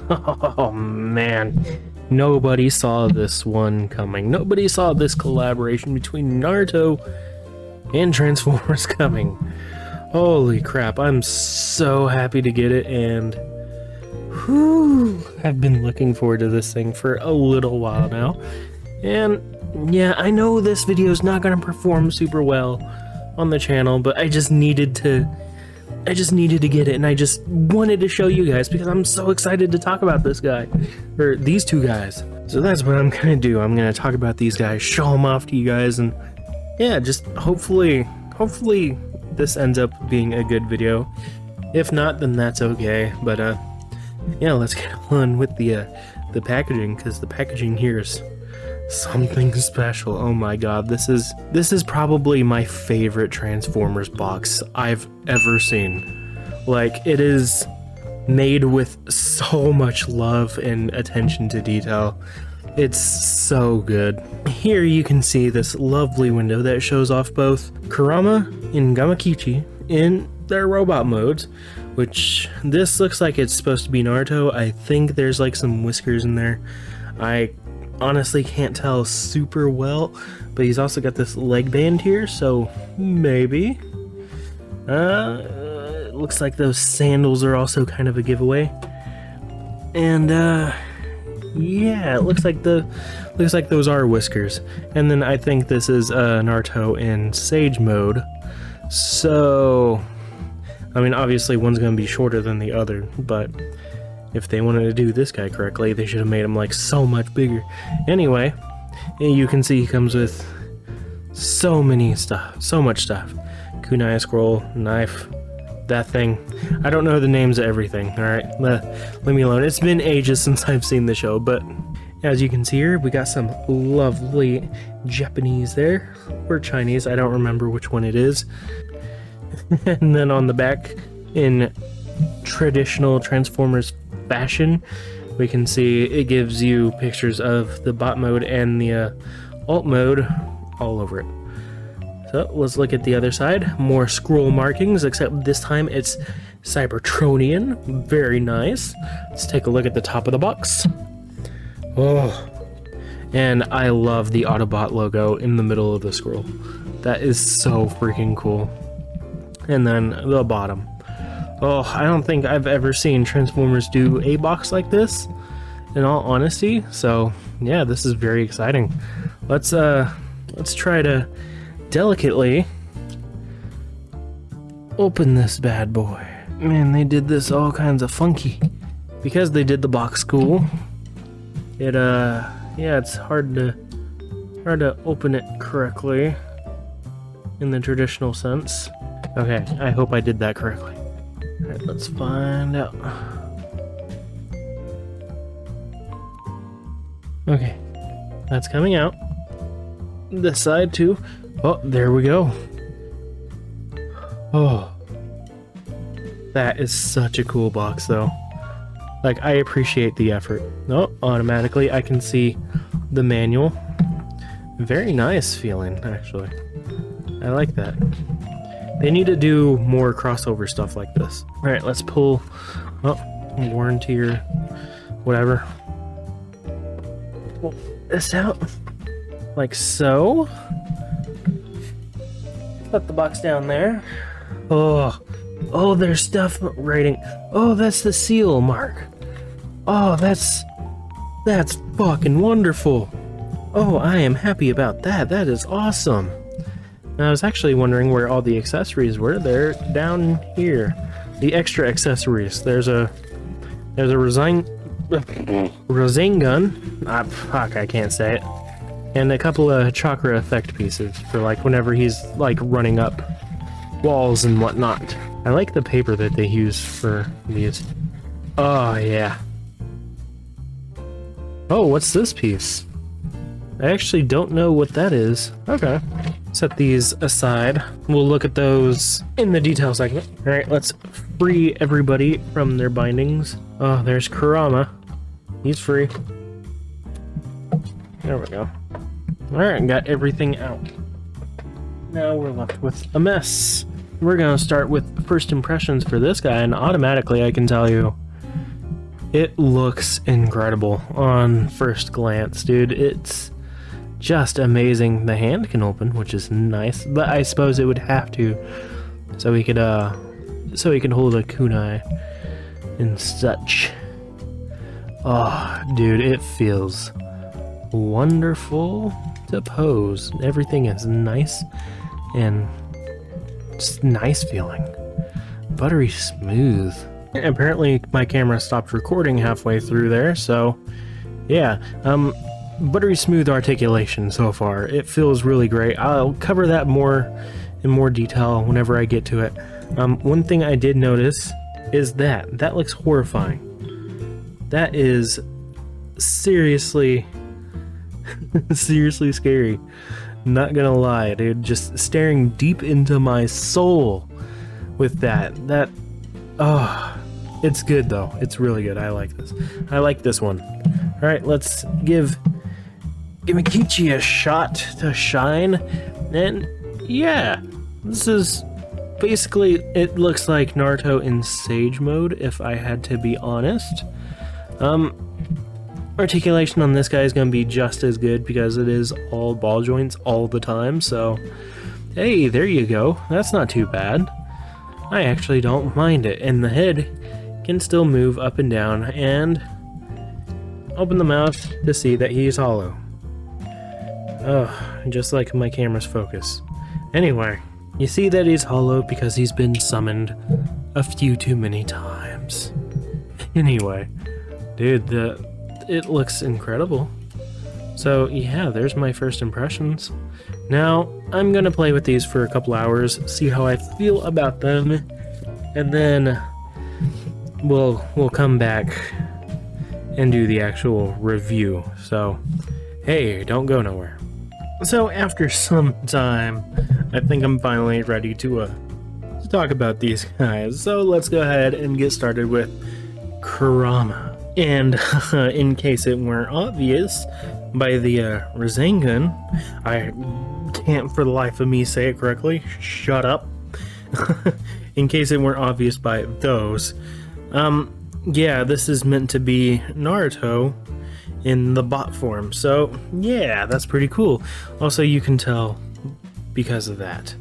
Oh man, nobody saw this one coming. Nobody saw this collaboration between Naruto and Transformers coming. Holy crap, I'm so happy to get it, and whew, I've been looking forward to this thing for a little while now. And yeah, I know this video is not going to perform super well on the channel, but I just needed to get it, and I just wanted to show you guys because I'm so excited to talk about this guy, or these two guys. So that's what I'm gonna do. I'm gonna talk about these guys, show them off to you guys, and yeah, just hopefully this ends up being a good video. If not, then that's okay. But yeah, let's get on with the packaging, because the packaging here is something special. Oh my god, this is probably my favorite Transformers box I've ever seen. Like, it is made with so much love and attention to detail. It's so good. Here you can see this lovely window that shows off both Kurama and Gamakichi in their robot modes, which this looks like it's supposed to be Naruto. I think there's like some whiskers in there. I honestly can't tell super well, but he's also got this leg band here, so maybe. It looks like those sandals are also kind of a giveaway. And yeah, it looks like those are whiskers. And then I think this is Naruto in Sage mode. So I mean, obviously one's gonna be shorter than the other, but if they wanted to do this guy correctly, they should have made him like so much bigger. Anyway, you can see he comes with so much stuff. Kunai scroll, knife, that thing. I don't know the names of everything, alright? Leave me alone. It's been ages since I've seen the show, but as you can see here, we got some lovely Japanese there, or Chinese, I don't remember which one it is. And then on the back, in traditional Transformers fashion, we can see it gives you pictures of the bot mode and the alt mode all over it. So let's look at the other side. More scroll markings, except this time it's Cybertronian. Very nice. Let's take a look at the top of the box. Oh, and I love the Autobot logo in the middle of the scroll. That is so freaking cool. And then the bottom. Oh, I don't think I've ever seen Transformers do a box like this, in all honesty. So yeah, this is very exciting. Let's try to delicately open this bad boy. Man, they did this all kinds of funky. Because they did the box cool, it yeah, it's hard to open it correctly in the traditional sense. Okay, I hope I did that correctly. Alright, let's find out. Okay, that's coming out. This side too. Oh, there we go. Oh, that is such a cool box though. Like, I appreciate the effort. Oh, automatically I can see the manual. Very nice feeling, actually. I like that. They need to do more crossover stuff like this. Alright, let's pull warranty or whatever. Pull this out. Like so. Put the box down there. Oh, there's stuff writing. Oh, that's the seal mark. Oh, that's fucking wonderful. Oh, I am happy about that. That is awesome. I was actually wondering where all the accessories were. They're down here. The extra accessories. There's a Rasengan. Fuck, I can't say it. And a couple of chakra effect pieces for like whenever he's like running up walls and whatnot. I like the paper that they use for these. Oh yeah. Oh, what's this piece? I actually don't know what that is. Okay. Set these aside. We'll look at those in the detail segment. Alright, let's free everybody from their bindings. Oh, there's Kurama. He's free. There we go. Alright, got everything out. Now we're left with a mess. We're gonna start with first impressions for this guy, and automatically I can tell you It looks incredible on first glance, dude. It's just amazing. The hand can open, which is nice, but I suppose it would have to, so he could hold a kunai and such. Oh, dude, it feels wonderful to pose. Everything is nice and just nice feeling. Buttery smooth. Apparently my camera stopped recording halfway through there, so yeah. Buttery smooth articulation so far. It feels really great. I'll cover that in more detail whenever I get to it. One thing I did notice is that looks horrifying. That is seriously seriously scary. Not gonna lie, dude. Just staring deep into my soul with that. It's good though. It's really good. I like this. I like this one. Alright, let's give Gamakichi a shot to shine. And yeah, this is basically, it looks like Naruto in Sage mode, if I had to be honest. Articulation on this guy is going to be just as good because it is all ball joints all the time, so hey, there you go. That's not too bad. I actually don't mind it, and the head can still move up and down, and open the mouth to see that he's hollow. Oh, just like my camera's focus. Anyway, you see that he's hollow because he's been summoned a few too many times. Anyway, dude, it looks incredible. So yeah, there's my first impressions. Now, I'm gonna play with these for a couple hours, see how I feel about them, and then we'll come back and do the actual review. So, hey, don't go nowhere. So after some time, I think I'm finally ready to talk about these guys. So let's go ahead and get started with Kurama. And in case it weren't obvious, by the Rasengan, I can't for the life of me say it correctly. Shut up. In case it weren't obvious by those. Yeah, this is meant to be Naruto in the bot form. So yeah, that's pretty cool. Also, you can tell because of that.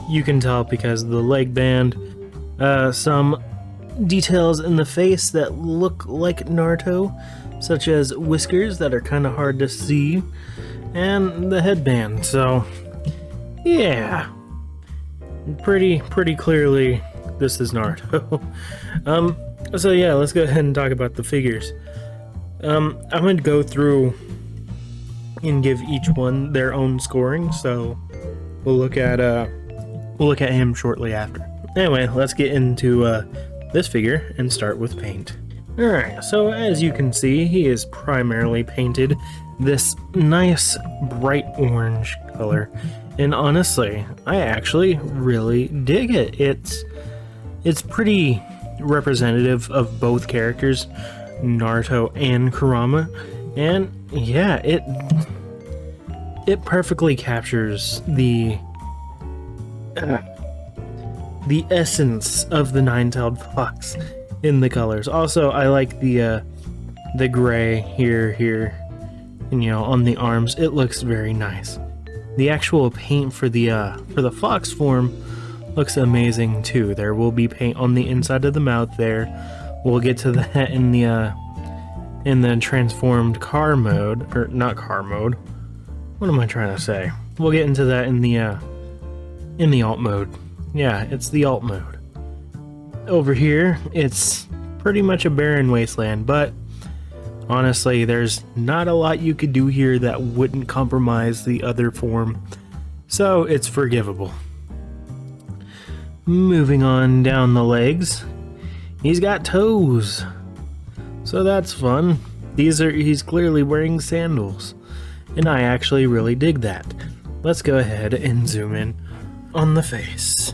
You can tell because of the leg band, some details in the face that look like Naruto, such as whiskers that are kind of hard to see, and the headband. So yeah, pretty clearly this is Naruto. So yeah, let's go ahead and talk about the figures. I'm going to go through and give each one their own scoring, so we'll look at him shortly after. Anyway, let's get into this figure and start with paint. Alright, so as you can see, he is primarily painted this nice bright orange color, and honestly, I actually really dig it. It's pretty representative of both characters, Naruto and Kurama, and yeah, it perfectly captures the essence of the nine-tailed fox in the colors. Also, I like the gray here, and on the arms. It looks very nice. The actual paint for the fox form looks amazing too. There will be paint on the inside of the mouth there. We'll get to that in the transformed car mode, or not car mode. What am I trying to say? We'll get into that in the alt mode. Yeah, it's the alt mode. Over here, it's pretty much a barren wasteland, but honestly, there's not a lot you could do here that wouldn't compromise the other form, so it's forgivable. Moving on down the legs, he's got toes, so that's fun. He's clearly wearing sandals, and I actually really dig that. Let's go ahead and zoom in on the face.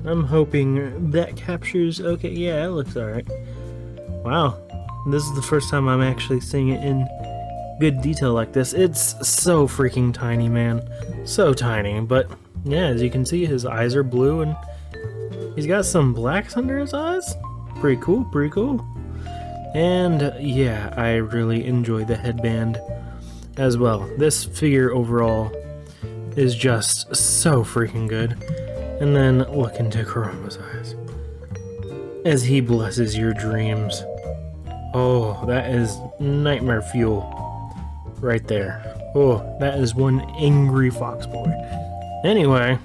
I'm hoping that captures. Okay, yeah, it looks alright. Wow, this is the first time I'm actually seeing it in good detail like this. It's so freaking tiny, man. So tiny, but yeah, as you can see, his eyes are blue and he's got some blacks under his eyes. Pretty cool, pretty cool. And yeah, I really enjoy the headband as well. This figure overall is just so freaking good. And then look into Kurama's eyes as he blesses your dreams. Oh, that is nightmare fuel right there. Oh, that is one angry fox boy. Anyway,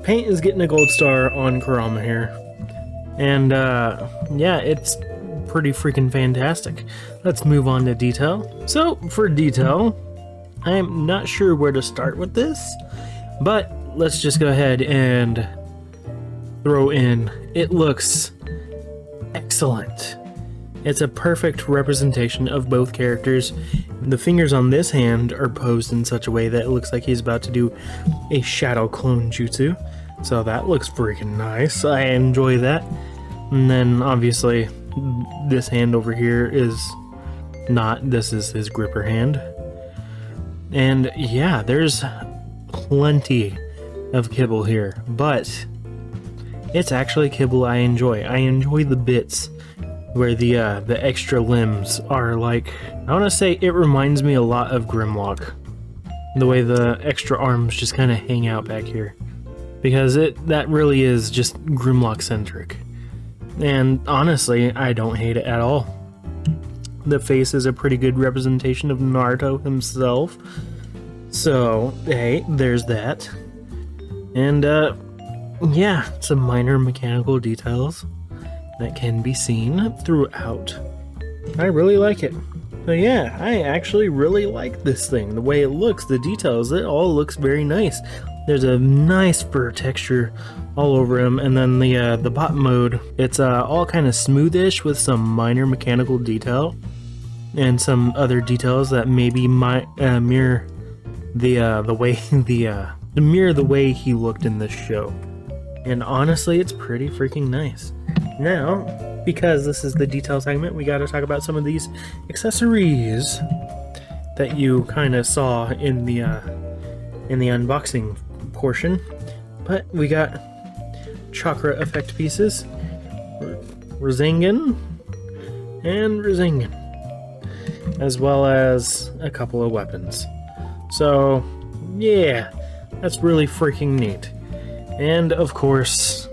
paint is getting a gold star on Kurama here. And yeah, it's pretty freaking fantastic. Let's move on to detail. So for detail, I'm not sure where to start with this, but let's just go ahead and throw in, it looks excellent. It's a perfect representation of both characters. The fingers on this hand are posed in such a way that it looks like he's about to do a shadow clone jutsu. So that looks freaking nice. I enjoy that. And then obviously this hand over here is not, this is his gripper hand. And yeah, there's plenty of kibble here, but it's actually kibble I enjoy. I enjoy the bits where the extra limbs are like, I want to say it reminds me a lot of Grimlock. The way the extra arms just kind of hang out back here. Because that really is just Grimlock centric. And honestly, I don't hate it at all. The face is a pretty good representation of Naruto himself. So, hey, there's that. And yeah, some minor mechanical details that can be seen throughout. I really like it. So yeah, I actually really like this thing. The way it looks, the details, it all looks very nice. There's a nice fur texture all over him, and then the bot mode, it's all kind of smoothish with some minor mechanical detail and some other details that maybe might mirror the way he looked in this show. And honestly, it's pretty freaking nice. Now, because this is the detail segment, we got to talk about some of these accessories that you kind of saw in the unboxing portion. But we got chakra effect pieces, Rasengan, and Rasengan, as well as a couple of weapons. So, yeah, that's really freaking neat. And of course,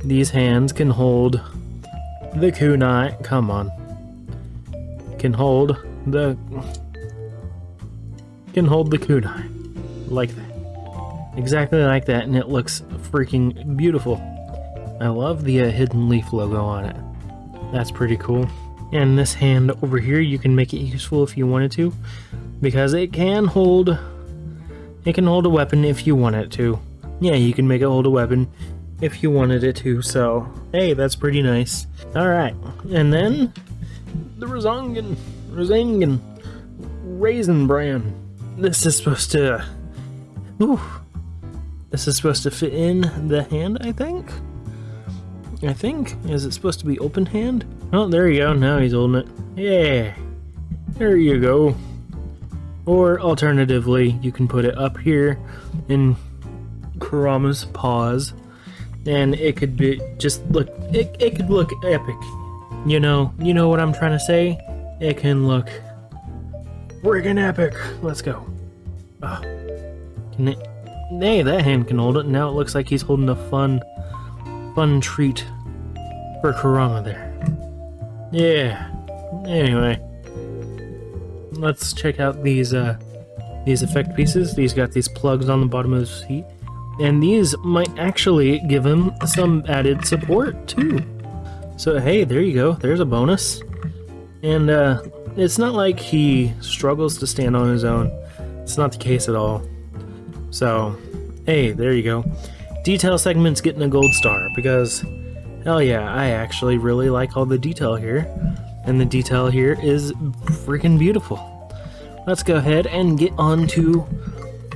these hands can hold the kunai. Come on. Can hold the kunai. Like that. Exactly like that, and it looks freaking beautiful. I love the hidden leaf logo on it. That's pretty cool. And this hand over here, you can make it useful if you wanted to, because it can hold a weapon if you want it to. Yeah, you can make it hold a weapon if you wanted it to, so hey, that's pretty nice. Alright, and then the Rasengan Raisin Bran. This is supposed to fit in the hand, I think. Is it supposed to be open hand? Oh, there you go, now he's holding it. Yeah, there you go. Or alternatively, you can put it up here in Kurama's paws, and it could be just look, it could look epic. You know what I'm trying to say? It can look friggin' epic. Let's go. Hey, that hand can hold it. Now it looks like he's holding a fun treat for Kurama there. Yeah. Anyway, let's check out these effect pieces. These got these plugs on the bottom of his feet, and these might actually give him some added support too. So hey, there you go. There's a bonus. And it's not like he struggles to stand on his own. It's not the case at all. So hey, there you go. Detail segment's getting a gold star because hell yeah, I actually really like all the detail here. And the detail here is freaking beautiful. Let's go ahead and get on to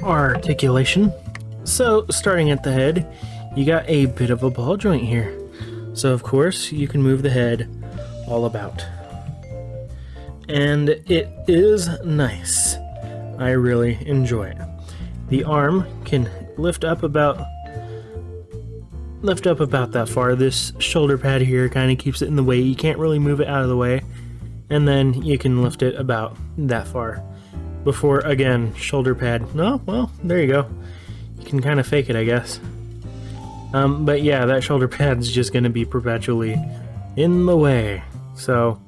articulation. So, starting at the head, you got a bit of a ball joint here. So, of course, you can move the head all about. And it is nice. I really enjoy it. The arm can lift up about lift up about that far. This shoulder pad here kind of keeps it in the way. You can't really move it out of the way. And then you can lift it about that far. Before, again, shoulder pad. No, well, there you go. You can kind of fake it, I guess. But yeah, that shoulder pad's just going to be perpetually in the way. So,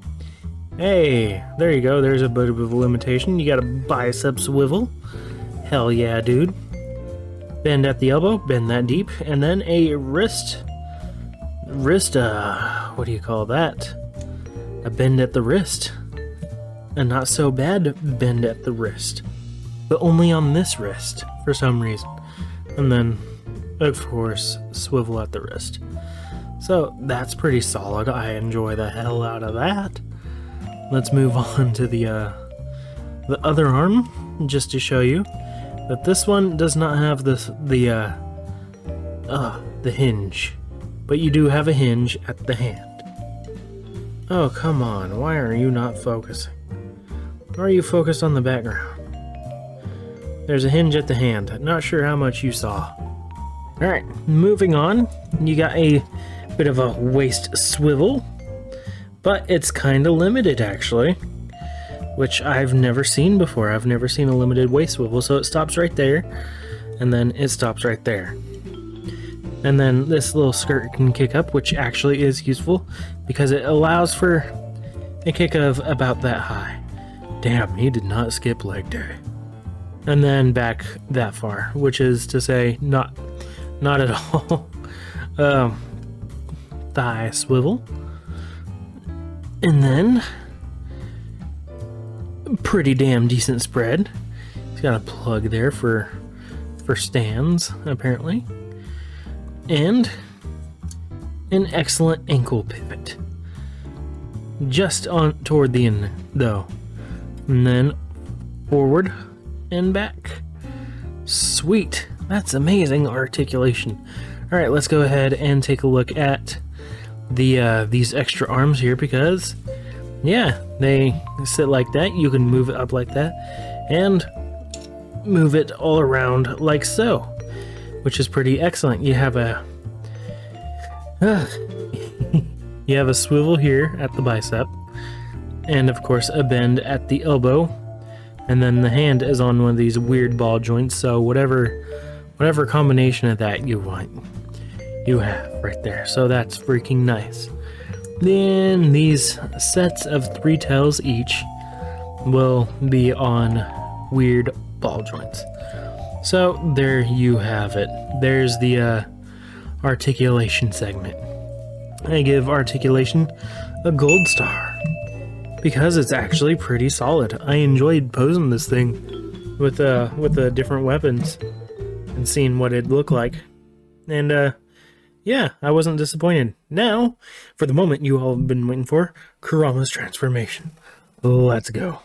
hey, there you go. There's a bit of a limitation. You got a bicep swivel. Hell yeah, dude. Bend at the elbow, bend that deep, and then a wrist, what do you call that? A bend at the wrist. A not so bad bend at the wrist. But only on this wrist, for some reason. And then, of course, swivel at the wrist. So, that's pretty solid. I enjoy the hell out of that. Let's move on to the other arm, just to show you that this one does not have the hinge, but you do have a hinge at the hand. Oh, come on, why are you not focusing? Or are you focused on the background? There's a hinge at the hand. Not sure how much you saw. Alright, moving on. You got a bit of a waist swivel, but it's kind of limited actually, which I've never seen before. I've never seen a limited waist swivel, so it stops right there, and then it stops right there. And then this little skirt can kick up, which actually is useful, because it allows for a kick of about that high. Damn, he did not skip leg day. And then back that far, which is to say, not at all. Thigh swivel. And then pretty damn decent spread. He's got a plug there for stands, apparently. And an excellent ankle pivot. Just on toward the end, though. And then forward and back. Sweet. That's amazing articulation. Alright, let's go ahead and take a look at these extra arms here, because yeah, they sit like that. You can move it up like that and move it all around like so, which is pretty excellent. You have a you have a swivel here at the bicep, and of course a bend at the elbow, and then the hand is on one of these weird ball joints. So whatever combination of that you want, you have right there. So that's freaking nice. Then these sets of 3 tails each will be on weird ball joints. So there you have it. There's the articulation segment. I give articulation a gold star because it's actually pretty solid. I enjoyed posing this thing with the different weapons and seeing what it'd look like. And yeah, I wasn't disappointed. Now, for the moment you all have been waiting for, Kurama's transformation. Let's go.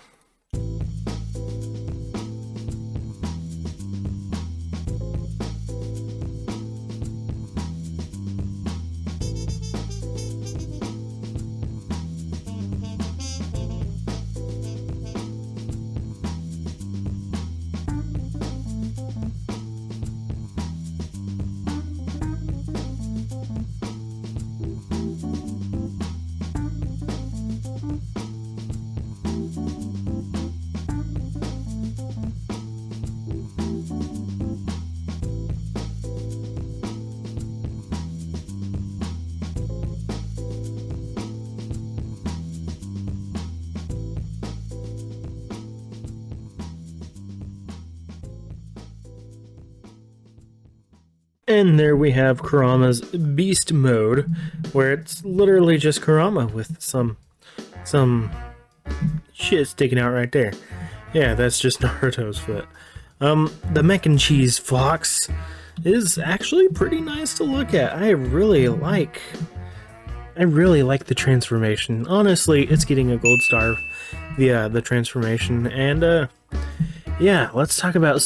And there we have Kurama's Beast Mode, where it's literally just Kurama with some shit sticking out right there. Yeah, that's just Naruto's foot. The Mac and Cheese Fox is actually pretty nice to look at. I really like the transformation. Honestly, it's getting a gold star via the transformation. And yeah, let's talk about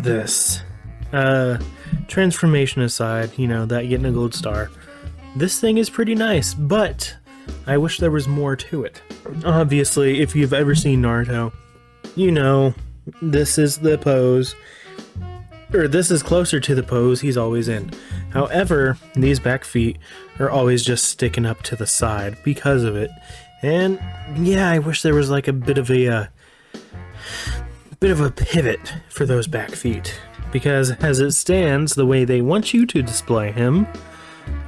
this. Transformation aside, you know, that getting a gold star, this thing is pretty nice, but I wish there was more to it. Obviously, if you've ever seen Naruto, you know this is the pose or this is closer to the pose he's always in. However, these back feet are always just sticking up to the side because of it. And yeah, I wish there was like a bit of a pivot for those back feet, because as it stands, the way they want you to display him.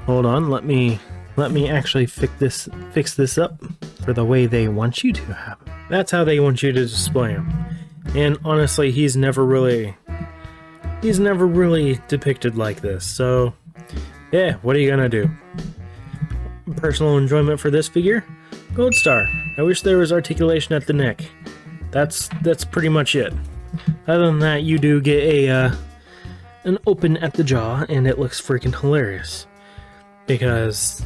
Hold on, let me actually fix this up for the way they want you to have him. That's how they want you to display him. And honestly, he's never really depicted like this. So yeah, what are you gonna do? Personal enjoyment for this figure? Gold star. I wish there was articulation at the neck. That's pretty much it. Other than that, you do get an open at the jaw, and it looks freaking hilarious. Because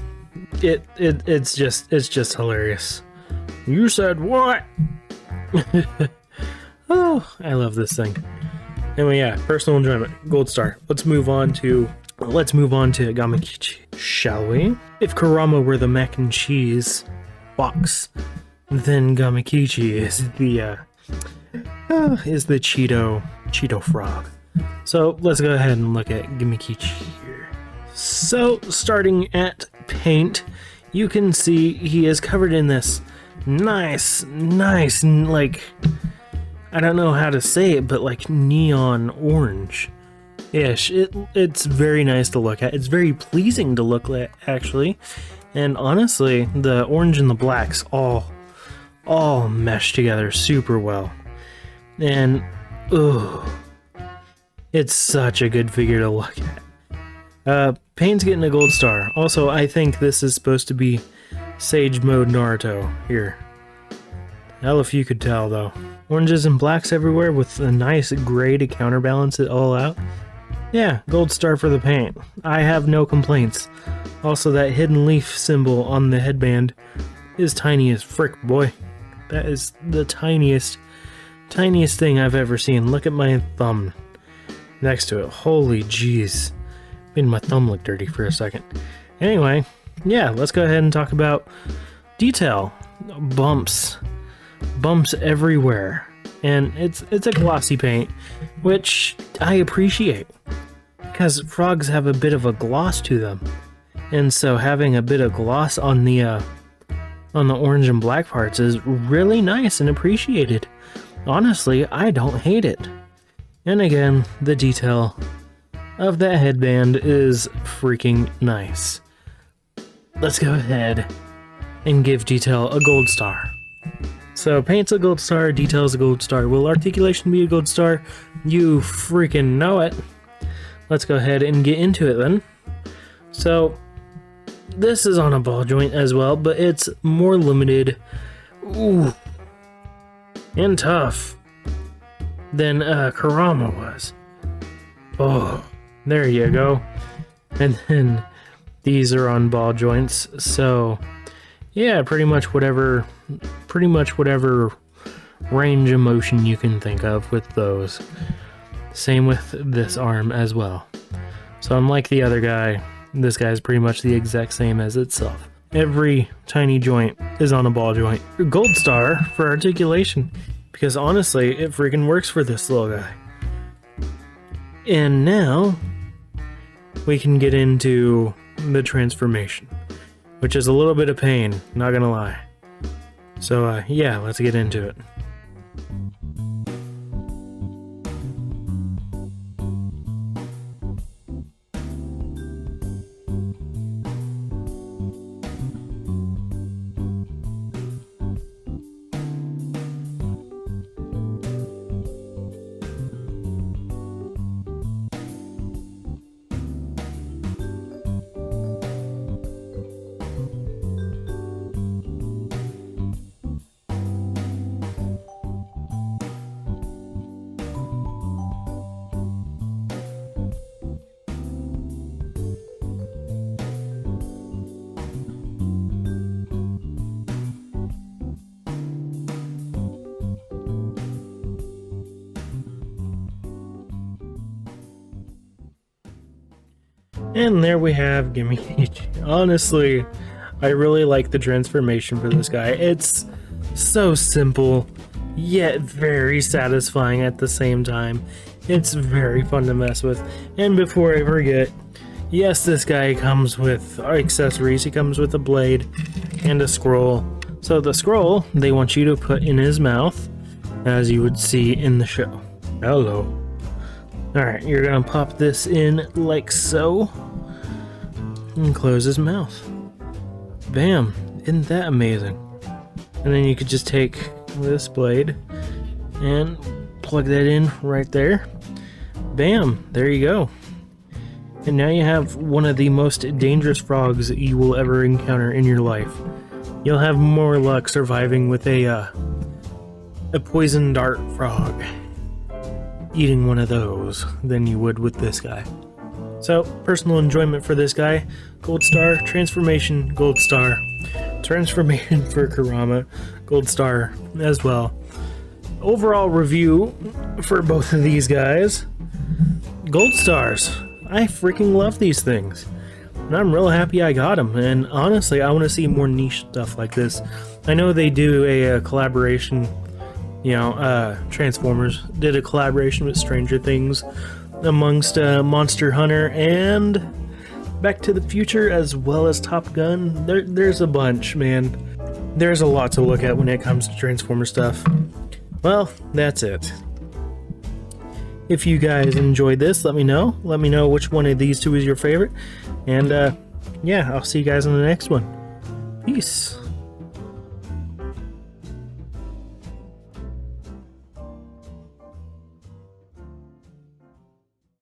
it's just hilarious. You said what? Oh, I love this thing. Anyway, yeah, personal enjoyment, gold star. Let's move on to Gamakichi, shall we? If Kurama were the mac and cheese box, then Gamakichi is the Cheeto frog. So let's go ahead and look at Gamakichi here. So starting at paint, you can see he is covered in this nice, like, I don't know how to say it, but like neon orange-ish. It's very nice to look at. It's very pleasing to look at, actually. And honestly, the orange and the blacks all mesh together super well. And it's such a good figure to look at. Paint's getting a gold star. Also, I think this is supposed to be Sage Mode Naruto here. Hell if you could tell, though. Oranges and blacks everywhere with a nice gray to counterbalance it all out. Yeah, gold star for the paint. I have no complaints. Also, that hidden leaf symbol on the headband is tiny as frick, boy. That is the tiniest thing I've ever seen. Look at my thumb next to it. Holy jeez. Made my thumb look dirty for a second. Anyway, yeah, let's go ahead and talk about detail. Bumps everywhere. And it's a glossy paint, which I appreciate, because frogs have a bit of a gloss to them. And so having a bit of gloss on the orange and black parts is really nice and appreciated. Honestly, I don't hate it. And again, the detail of that headband is freaking nice. Let's go ahead and give detail a gold star. So paint's a gold star, detail's a gold star. Will articulation be a gold star? You freaking know it. Let's go ahead and get into it then. So this is on a ball joint as well, but it's more limited, and tough than Kurama was. Oh, there you go. And then these are on ball joints, so yeah, pretty much whatever range of motion you can think of with those. Same with this arm as well. So unlike the other guy, this guy is pretty much the exact same as itself. Every tiny joint is on a ball joint. Gold star for articulation, because honestly, it freaking works for this little guy. And now we can get into the transformation, which is a little bit of pain, not gonna lie. So yeah, let's get into it. And there we have Gamakichi. Honestly, I really like the transformation for this guy. It's so simple, yet very satisfying at the same time. It's very fun to mess with. And before I forget, yes, this guy comes with accessories. He comes with a blade and a scroll. So the scroll, they want you to put in his mouth, as you would see in the show. Hello. Alright, you're gonna pop this in like so, and close his mouth. Bam! Isn't that amazing? And then you could just take this blade and plug that in right there. Bam! There you go. And now you have one of the most dangerous frogs that you will ever encounter in your life. You'll have more luck surviving with a poison dart frog eating one of those than you would with this guy. So, personal enjoyment for this guy, gold star, transformation, gold star, transformation for Kurama, gold star as well. Overall review for both of these guys, gold stars. I freaking love these things. And I'm real happy I got them, and honestly, I want to see more niche stuff like this. I know they do a collaboration, you know, Transformers did a collaboration with Stranger Things amongst Monster Hunter and Back to the Future, as well as Top Gun. There's a bunch, man. There's a lot to look at when it comes to Transformer stuff. Well, that's it. If you guys enjoyed this, let me know. Let me know which one of these two is your favorite. And yeah, I'll see you guys in the next one. Peace.